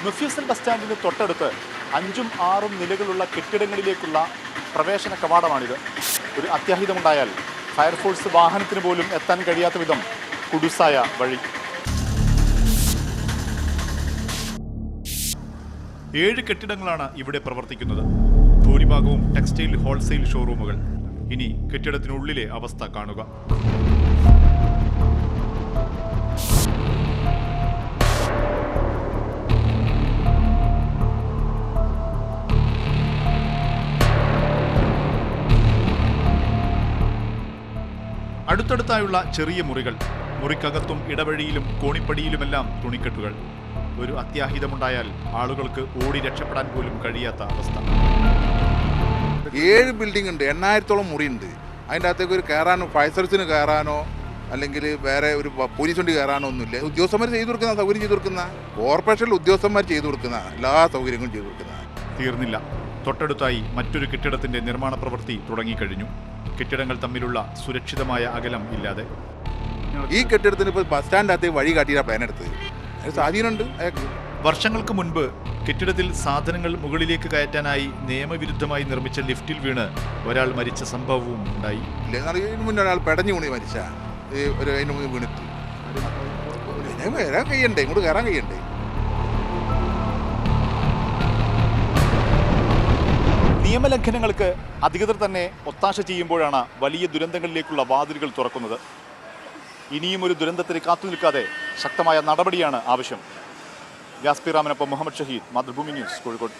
മുഫ്യസൽ bus സ്റ്റാൻഡിന് തൊട്ടടുത്ത് 5ഉം 6ഉം നിലകളുള്ള കെട്ടിടങ്ങളിലേക്കുള്ള പ്രവേശന കവാടമാണിത്. ഒരു അത്യാഹിതമുണ്ടായാൽ ഫയർഫോഴ്സ് വാഹനത്തിന് പോലും എത്താൻ കഴിയാത്ത വിധം കുടുസായ വഴി. 7 കെട്ടിടങ്ങളാണ് ഇവിടെ പ്രവർത്തിക്കുന്നത്. ഭൂരിഭാഗവും ടെക്സ്റ്റൈൽ ഹോൾസെയിൽ ഷോറൂമുകൾ. ഇനി കെട്ടിടത്തിനുള്ളിലെ അവസ്ഥ കാണുക. അടുത്തടുത്തായുള്ള ചെറിയ മുറികൾ, മുറിക്കകത്തും ഇടവഴിയിലും കോണിപ്പടിയിലുമെല്ലാം തുണിക്കെട്ടുകൾ. ഒരു അത്യാഹിതമുണ്ടായാൽ ആളുകൾക്ക് ഓടി രക്ഷപ്പെടാൻ പോലും കഴിയാത്ത അവസ്ഥ. 7 ബിൽഡിംഗ് ഉണ്ട്, 8000ഓളം മുറിയുണ്ട്. അതിൻ്റെ അകത്തേക്ക് ഒരു കയറാനോ ഫയർ സർവീസിന് കയറാനോ അല്ലെങ്കിൽ വേറെ ഒരു പോലീസ് വണ്ടി കയറാനോ ഒന്നുമില്ല. ഉദ്യോഗസ്ഥന്മാർ ചെയ്തു കൊടുക്കുന്ന സൗകര്യം ചെയ്തു കൊടുക്കുന്ന കോർപ്പറേഷനിൽ ഉദ്യോഗസ്ഥന്മാർ ചെയ്തു കൊടുക്കുന്ന എല്ലാ സൗകര്യങ്ങളും ചെയ്തു കൊടുക്കുന്ന. തീർന്നില്ല. തൊട്ടടുത്തായി മറ്റൊരു കെട്ടിടത്തിന്റെ നിർമ്മാണ പ്രവൃത്തി തുടങ്ങിക്കഴിഞ്ഞു. കെട്ടിടങ്ങൾ തമ്മിലുള്ള സുരക്ഷിതമായ അകലം ഇല്ലാതെ. ഈ കെട്ടിടത്തിന് ഇപ്പോൾ ബസ് സ്റ്റാൻഡിനകത്ത് വഴി കാട്ടിയ പ്ലാൻ എടുത്തത് അത് സ്വാധീനമുണ്ട് അയാൾക്ക്. വർഷങ്ങൾക്ക് മുൻപ് കെട്ടിടത്തിൽ സാധനങ്ങൾ മുകളിലേക്ക് കയറ്റാനായി നിയമവിരുദ്ധമായി നിർമ്മിച്ച ലിഫ്റ്റിൽ വീണ് ഒരാൾ മരിച്ച സംഭവവും ഉണ്ടായി. ഇതിന് മുന്നേ ഒരാൾ പെടഞ്ഞു വീണ് മരിച്ച അതിന് മുന്നിൽ വീണിട്ട് വരാൻ കഴിയണ്ടേ, ഇങ്ങോട്ട് കയറാൻ കഴിയണ്ടേ. നിയമലംഘനങ്ങൾക്ക് അധികൃതർ തന്നെ ഒത്താശ ചെയ്യുമ്പോഴാണ് വലിയ ദുരന്തങ്ങളിലേക്കുള്ള വാതിലുകൾ തുറക്കുന്നത്. ഇനിയും ഒരു ദുരന്തത്തിന് കാത്തുനിൽക്കാതെ ശക്തമായ നടപടിയാണ് ആവശ്യം. വ്യാസ് പി റാമിനൊപ്പം മുഹമ്മദ് ഷഹീദ്, മാതൃഭൂമി ന്യൂസ്, കോഴിക്കോട്.